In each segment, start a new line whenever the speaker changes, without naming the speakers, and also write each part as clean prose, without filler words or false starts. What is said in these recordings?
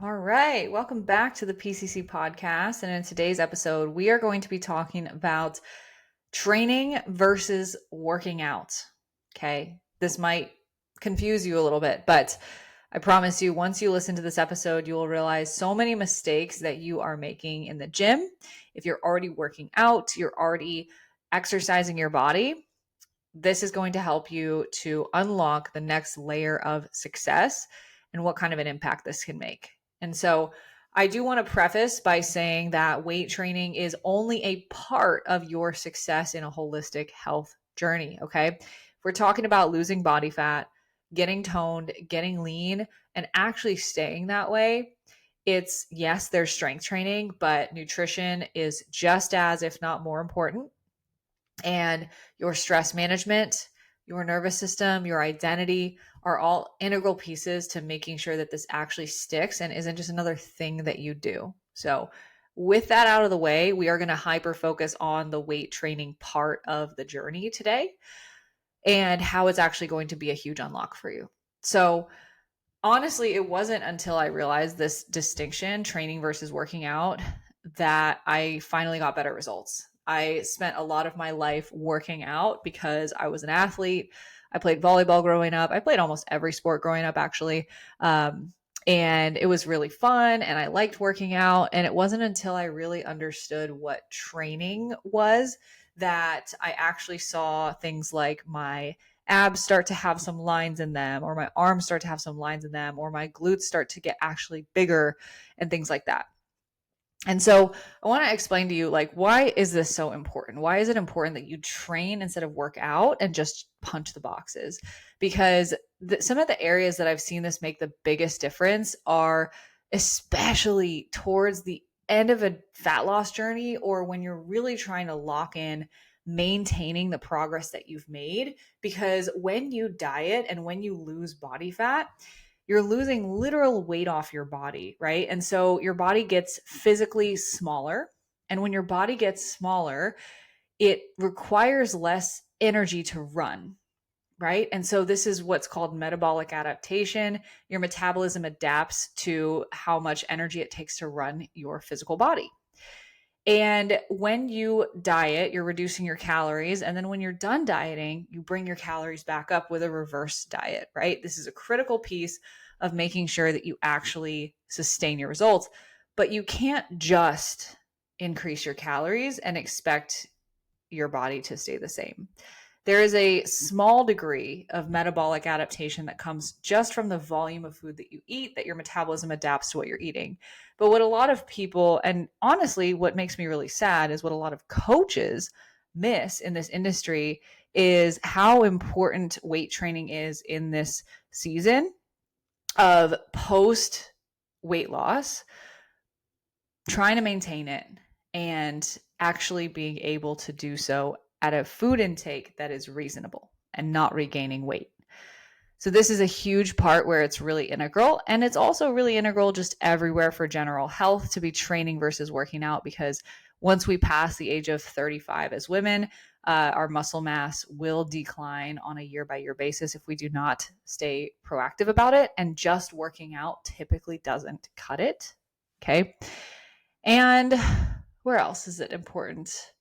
All right, welcome back to the PCC podcast. And in today's episode, we are going to be talking about training versus working out. Okay, this might confuse you a little bit, but I promise you, once you listen to this episode, you will realize so many mistakes that you are making in the gym. If you're already working out, you're already exercising your body. This is going to help you to unlock the next layer of success and what kind of an impact this can make. And so, I do want to preface by saying that weight training is only a part of your success in a holistic health journey. Okay. If we're talking about losing body fat, getting toned, getting lean, and actually staying that way, it's yes, there's strength training, but nutrition is just as, if not more important, and your stress management, your nervous system, your identity are all integral pieces to making sure that this actually sticks and isn't just another thing that you do. So, with that out of the way, we are going to hyper focus on the weight training part of the journey today and how it's actually going to be a huge unlock for you. So, honestly, it wasn't until I realized this distinction, training versus working out, that I finally got better results. I spent a lot of my life working out because I was an athlete. I played volleyball growing up. I played almost every sport growing up, actually. And it was really fun and I liked working out. And it wasn't until I really understood what training was that I actually saw things like my abs start to have some lines in them, or my arms start to have some lines in them, or my glutes start to get actually bigger and things like that. And so I want to explain to you, like, why is this so important? Why is it important that you train instead of work out and just punch the boxes? Because some of the areas that I've seen this make the biggest difference are especially towards the end of a fat loss journey, or when you're really trying to lock in maintaining the progress that you've made. Because when you diet and when you lose body fat, you're losing literal weight off your body, right? And so your body gets physically smaller. And when your body gets smaller, it requires less energy to run, right? And so this is what's called metabolic adaptation. Your metabolism adapts to how much energy it takes to run your physical body. And when you diet, you're reducing your calories. And then when you're done dieting, you bring your calories back up with a reverse diet, right? This is a critical piece of making sure that you actually sustain your results. But you can't just increase your calories and expect your body to stay the same. There is a small degree of metabolic adaptation that comes just from the volume of food that you eat, that your metabolism adapts to what you're eating. But what a lot of people, and honestly, what makes me really sad is what a lot of coaches miss in this industry is how important weight training is in this season of post weight loss, trying to maintain it and actually being able to do so at a food intake that is reasonable and not regaining weight. So this is a huge part where it's really integral, and it's also really integral just everywhere for general health to be training versus working out, because once we pass the age of 35 as women, our muscle mass will decline on a year by year basis if we do not stay proactive about it, and just working out typically doesn't cut it. Okay. And where else is it important?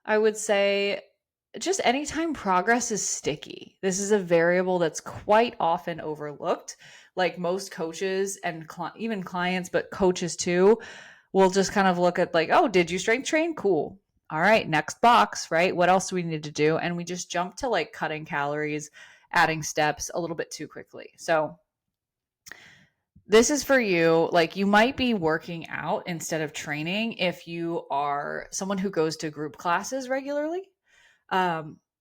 I would say just anytime progress is sticky. This is a variable that's quite often overlooked. Like most coaches and even clients, but coaches too, will just kind of look at like, oh, did you strength train? Cool. All right, next box, right? What else do we need to do? And we just jump to like cutting calories, adding steps a little bit too quickly. So this is for you. Like, you might be working out instead of training if you are someone who goes to group classes regularly.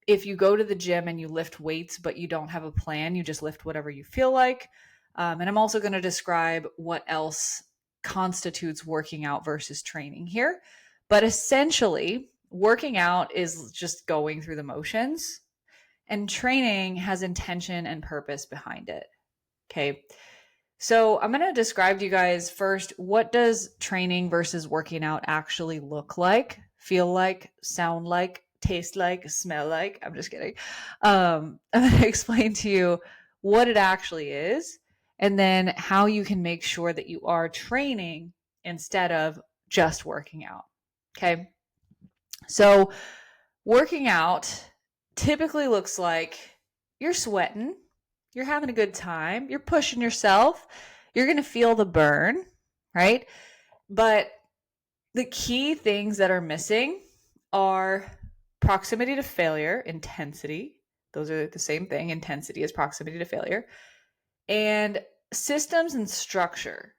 If you go to the gym and you lift weights, but you don't have a plan, you just lift whatever you feel like. And I'm also going to describe what else constitutes working out versus training here. But essentially, working out is just going through the motions, and training has intention and purpose behind it. Okay. So I'm going to describe to you guys first, what does training versus working out actually look like, feel like, sound like, taste like, smell like. I'm just kidding. I'm going to explain to you what it actually is and then how you can make sure that you are training instead of just working out. Okay. So working out typically looks like you're sweating, you're having a good time, you're pushing yourself, you're going to feel the burn, right? But the key things that are missing are proximity to failure, intensity. Those are the same thing. Intensity is proximity to failure. And systems and structure.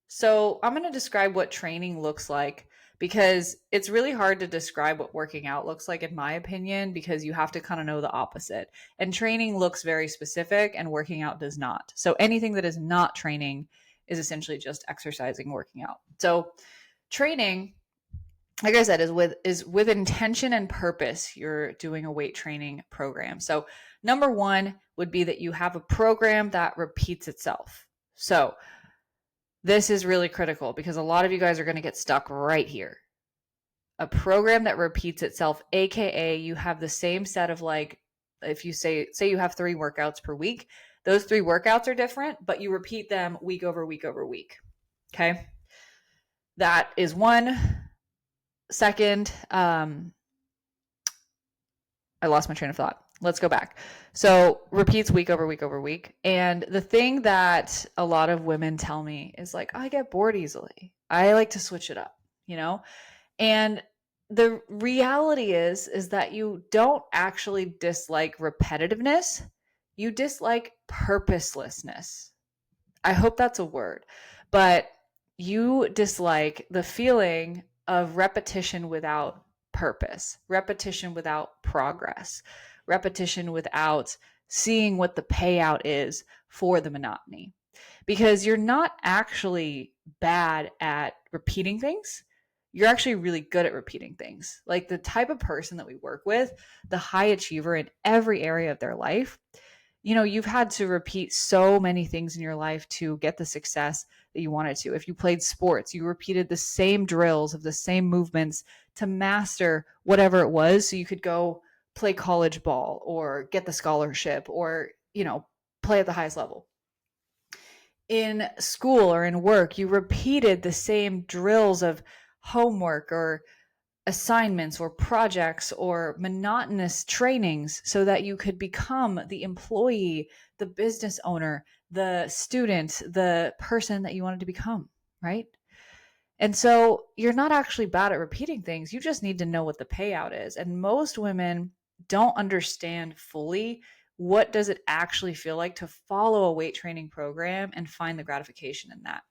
So I'm going to describe what training looks like because it's really hard to describe what working out looks like, in my opinion, because you have to kind of know the opposite. And training looks very specific and working out does not. So anything that is not training is essentially just exercising, working out. So training, like I said, is with intention and purpose. You're doing a weight training program. So number one would be that you have a program that repeats itself. So this is really critical because a lot of you guys are going to get stuck right here. A program that repeats itself, AKA you have the same set of, like, if you say you have 3 workouts per week, those 3 workouts are different, but you repeat them week over week over week. Okay. That is one. Second, I lost my train of thought. Let's go back. So repeats week over week over week. And the thing that a lot of women tell me is like, I get bored easily. I like to switch it up, you know? And the reality is that you don't actually dislike repetitiveness. You dislike purposelessness. I hope that's a word, but you dislike the feeling of repetition without purpose, repetition without progress, repetition without seeing what the payout is for the monotony. Because you're not actually bad at repeating things. You're actually really good at repeating things. Like the type of person that we work with, the high achiever in every area of their life, you know, you've had to repeat so many things in your life to get the success that you wanted to. If you played sports, you repeated the same drills of the same movements to master whatever it was so you could go play college ball or get the scholarship or, you know, play at the highest level. In school or in work, you repeated the same drills of homework or assignments or projects or monotonous trainings so that you could become the employee, the business owner, the student, the person that you wanted to become, right? And so you're not actually bad at repeating things. You just need to know what the payout is. And most women don't understand fully what does it actually feel like to follow a weight training program and find the gratification in that.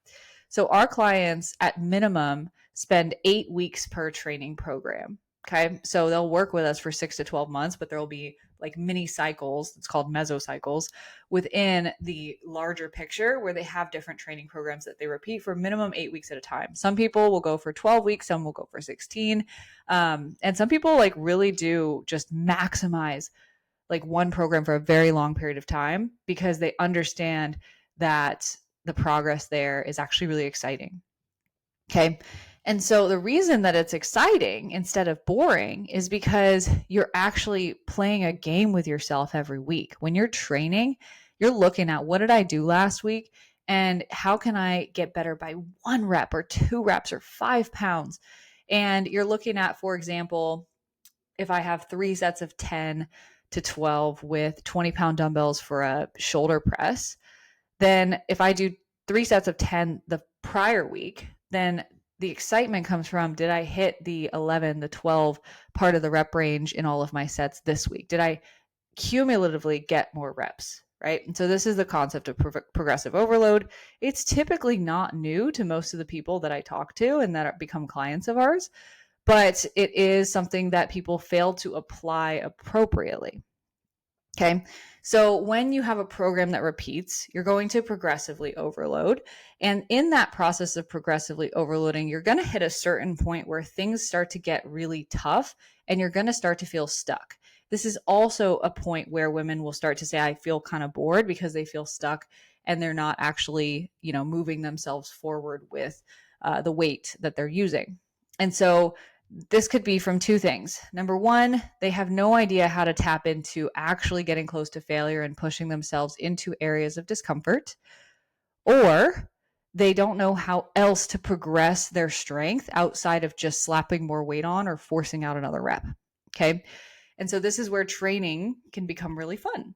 So our clients at minimum spend 8 weeks per training program. Okay. So they'll work with us for 6 to 12 months, but there will be like mini cycles. It's called mesocycles within the larger picture where they have different training programs that they repeat for minimum 8 weeks at a time. Some people will go for 12 weeks. Some will go for 16. And some people like really do just maximize like one program for a very long period of time because they understand that the progress there is actually really exciting. Okay. And so the reason that it's exciting instead of boring is because you're actually playing a game with yourself every week. When you're training, you're looking at what did I do last week and how can I get better by 1 rep or 2 reps or 5 pounds? And you're looking at, for example, if I have 3 sets of 10 to 12 with 20-pound dumbbells for a shoulder press, then if I do 3 sets of 10 the prior week, then the excitement comes from, did I hit the 11, the 12 part of the rep range in all of my sets this week? Did I cumulatively get more reps, right? And so this is the concept of progressive overload. It's typically not new to most of the people that I talk to and that become clients of ours, but it is something that people fail to apply appropriately. Okay. So when you have a program that repeats, you're going to progressively overload. And in that process of progressively overloading, you're going to hit a certain point where things start to get really tough and you're going to start to feel stuck. This is also a point where women will start to say, I feel kind of bored because they feel stuck and they're not actually, you know, moving themselves forward with the weight that they're using. And so this could be from 2 things. Number 1, they have no idea how to tap into actually getting close to failure and pushing themselves into areas of discomfort. or they don't know how else to progress their strength outside of just slapping more weight on or forcing out another rep. Okay. And so this is where training can become really fun.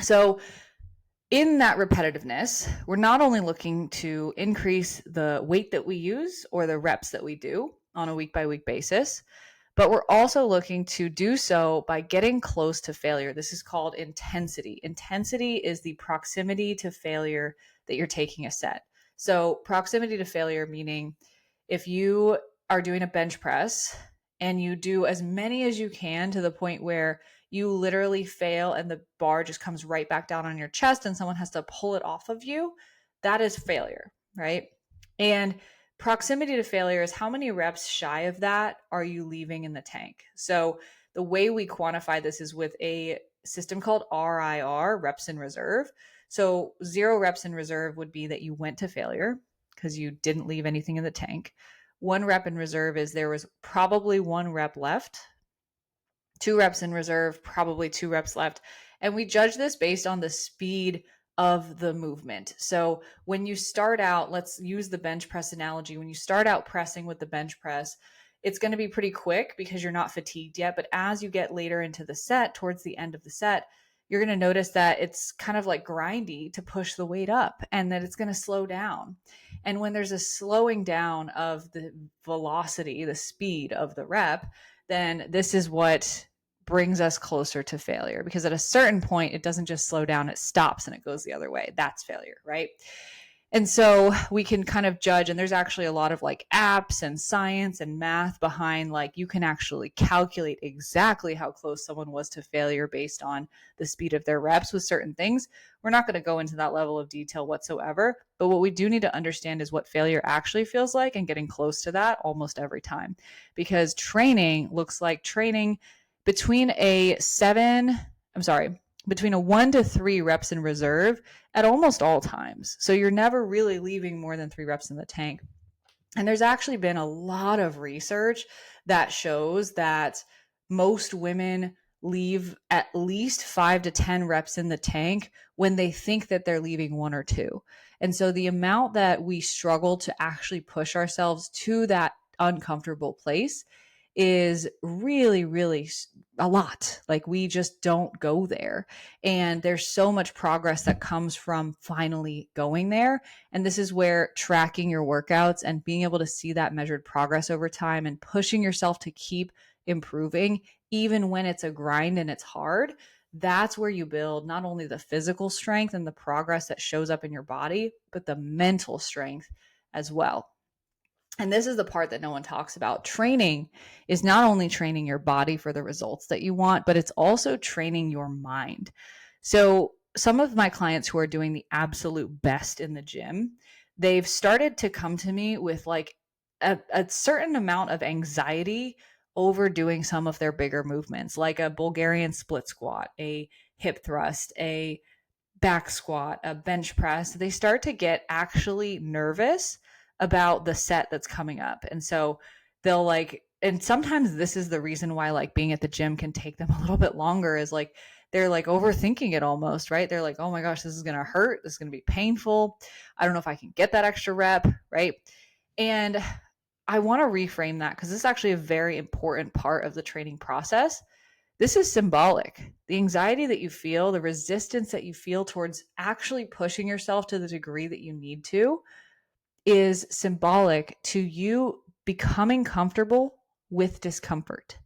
So in that repetitiveness, we're not only looking to increase the weight that we use or the reps that we do on a week by week basis, but we're also looking to do so by getting close to failure. This is called intensity. Intensity is the proximity to failure that you're taking a set. So proximity to failure, meaning if you are doing a bench press and you do as many as you can to the point where you literally fail and the bar just comes right back down on your chest and someone has to pull it off of you, that is failure, right? And proximity to failure is how many reps shy of that are you leaving in the tank? So the way we quantify this is with a system called RIR, reps in reserve. So 0 reps in reserve would be that you went to failure because you didn't leave anything in the tank. 1 rep in reserve is there was probably 1 rep left. 2 reps in reserve, probably 2 reps left. And we judge this based on the speed of the movement. So when you start out, let's use the bench press analogy. When you start out pressing with the bench press, it's going to be pretty quick because you're not fatigued yet. But as you get later into the set, towards the end of the set, you're going to notice that it's kind of like grindy to push the weight up and that it's going to slow down. And when there's a slowing down of the velocity, the speed of the rep, then this is what brings us closer to failure, because at a certain point, it doesn't just slow down, it stops and it goes the other way. That's failure, right? And so we can kind of judge, and there's actually a lot of like apps and science and math behind, like you can actually calculate exactly how close someone was to failure based on the speed of their reps with certain things. We're not going to go into that level of detail whatsoever, but what we do need to understand is what failure actually feels like and getting close to that almost every time. Because training looks like training between a 1 to 3 reps in reserve at almost all times. So you're never really leaving more than 3 reps in the tank. And there's actually been a lot of research that shows that most women leave at least 5 to 10 reps in the tank when they think that they're leaving 1 or 2. And so the amount that we struggle to actually push ourselves to that uncomfortable place is really, really a lot. Like we just don't go there. And there's so much progress that comes from finally going there. And this is where tracking your workouts and being able to see that measured progress over time and pushing yourself to keep improving, even when it's a grind and it's hard, that's where you build not only the physical strength and the progress that shows up in your body, but the mental strength as well. And this is the part that no one talks about. Training is not only training your body for the results that you want, but it's also training your mind. So some of my clients who are doing the absolute best in the gym, they've started to come to me with like a certain amount of anxiety over doing some of their bigger movements, like a Bulgarian split squat, a hip thrust, a back squat, a bench press. They start to get actually nervous about the set that's coming up. And so they'll like, and sometimes this is the reason why like being at the gym can take them a little bit longer, is like they're like overthinking it almost, right? They're like, oh my gosh, this is going to hurt. This is going to be painful. I don't know if I can get that extra rep, right? And I want to reframe that because this is actually a very important part of the training process. This is symbolic. The anxiety that you feel, the resistance that you feel towards actually pushing yourself to the degree that you need to, is symbolic to you becoming comfortable with discomfort,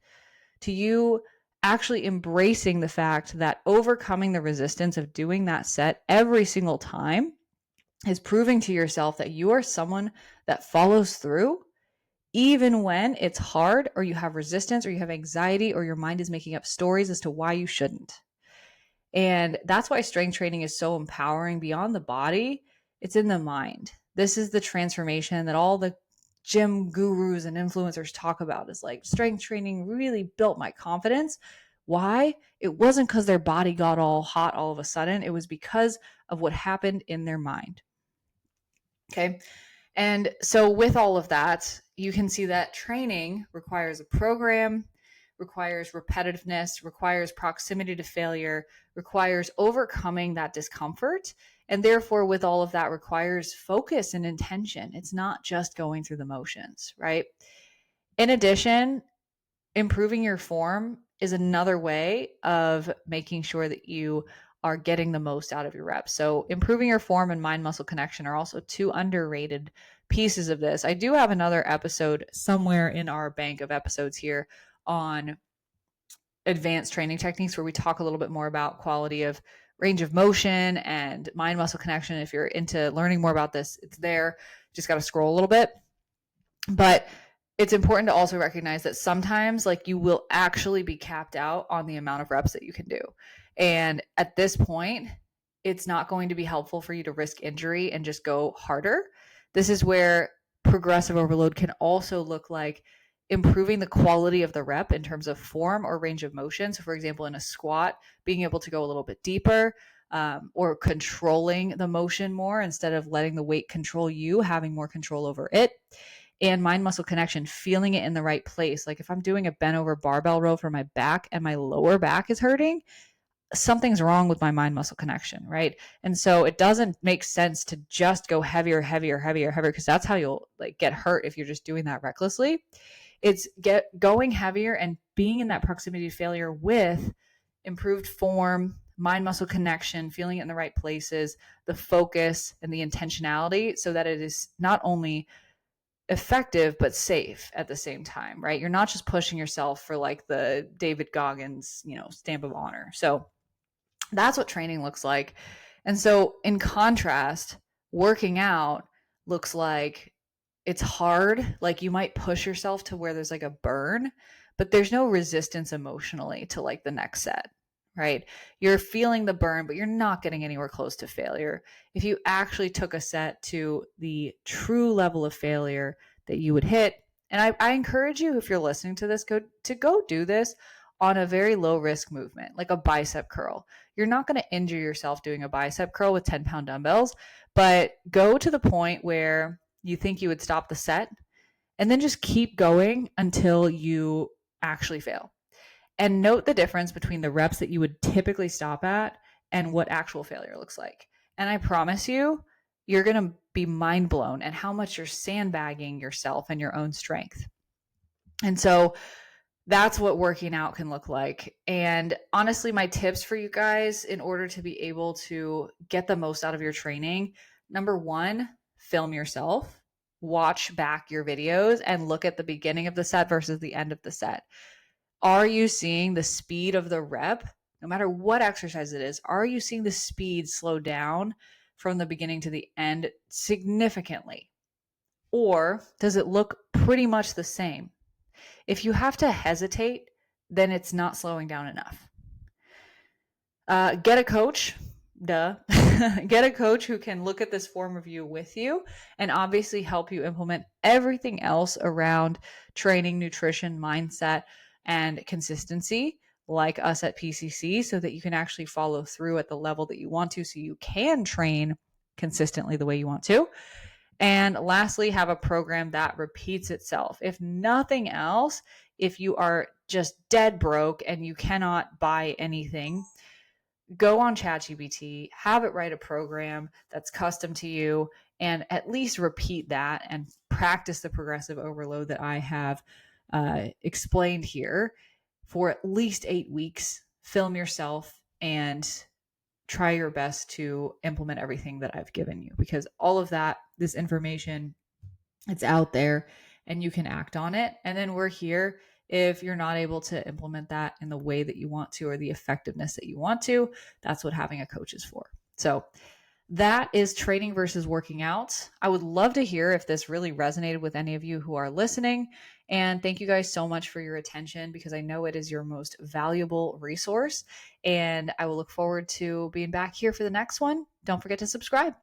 to you actually embracing the fact that overcoming the resistance of doing that set every single time is proving to yourself that you are someone that follows through even when it's hard, or you have resistance, or you have anxiety, or your mind is making up stories as to why you shouldn't. And that's why strength training is so empowering beyond the body. It's in the mind. This is the transformation that all the gym gurus and influencers talk about, is like strength training really built my confidence. Why? It wasn't because their body got all hot all of a sudden. It was because of what happened in their mind. Okay. And so with all of that, you can see that training requires a program, requires repetitiveness, requires proximity to failure, requires overcoming that discomfort, And therefore, with all of that requires focus and intention. It's not just going through the motions, right? In addition, improving your form is another way of making sure that you are getting the most out of your reps. So improving your form and mind muscle connection are also two underrated pieces of this. I do have another episode somewhere in our bank of episodes here on advanced training techniques where we talk a little bit more about quality of range of motion and mind muscle connection. If you're into learning more about this, it's there. Just got to scroll a little bit. But it's important to also recognize that sometimes like you will actually be capped out on the amount of reps that you can do. And at this point, it's not going to be helpful for you to risk injury and just go harder. This is where progressive overload can also look like improving the quality of the rep in terms of form or range of motion. So for example, in a squat, being able to go a little bit deeper, or controlling the motion more instead of letting the weight control you, having more control over it. And mind muscle connection, feeling it in the right place. Like if I'm doing a bent over barbell row for my back and my lower back is hurting, something's wrong with my mind muscle connection, right? And so it doesn't make sense to just go heavier, because that's how you'll like get hurt if you're just doing that recklessly. It's going heavier and being in that proximity to failure with improved form, mind muscle connection, feeling it in the right places, the focus and the intentionality so that it is not only effective but safe at the same time, right? You're not just pushing yourself for like the David Goggins, stamp of honor. So that's what training looks like. And so in contrast, working out looks like it's hard. Like you might push yourself to where there's like a burn, but there's no resistance emotionally to like the next set, right? You're feeling the burn, but you're not getting anywhere close to failure. If you actually took a set to the true level of failure that you would hit, and I encourage you, if you're listening to this, go do this on a very low risk movement, like a bicep curl. You're not going to injure yourself doing a bicep curl with 10-pound dumbbells, but go to the point where you think you would stop the set and then just keep going until you actually fail. And note the difference between the reps that you would typically stop at and what actual failure looks like. And I promise you, you're going to be mind blown at how much you're sandbagging yourself and your own strength. And so that's what working out can look like. And honestly, my tips for you guys in order to be able to get the most out of your training, number one, film yourself, watch back your videos and look at the beginning of the set versus the end of the set. Are you seeing the speed of the rep, no matter what exercise it is? Are you seeing the speed slow down from the beginning to the end significantly? Or does it look pretty much the same? If you have to hesitate, then it's not slowing down enough. Get a coach. Duh. Get a coach who can look at this form review with you and obviously help you implement everything else around training, nutrition, mindset, and consistency, like us at PCC, so that you can actually follow through at the level that you want to, so you can train consistently the way you want to. And lastly, have a program that repeats itself. If nothing else, if you are just dead broke and you cannot buy anything, go on ChatGPT, have it write a program that's custom to you, and at least repeat that and practice the progressive overload that I have explained here for at least 8 weeks. Film yourself and try your best to implement everything that I've given you, because all of that, this information, it's out there and you can act on it. And then we're here if you're not able to implement that in the way that you want to or the effectiveness that you want to. That's what having a coach is for. So that is training versus working out. I would love to hear if this really resonated with any of you who are listening. And thank you guys so much for your attention, because I know it is your most valuable resource. And I will look forward to being back here for the next one. Don't forget to subscribe.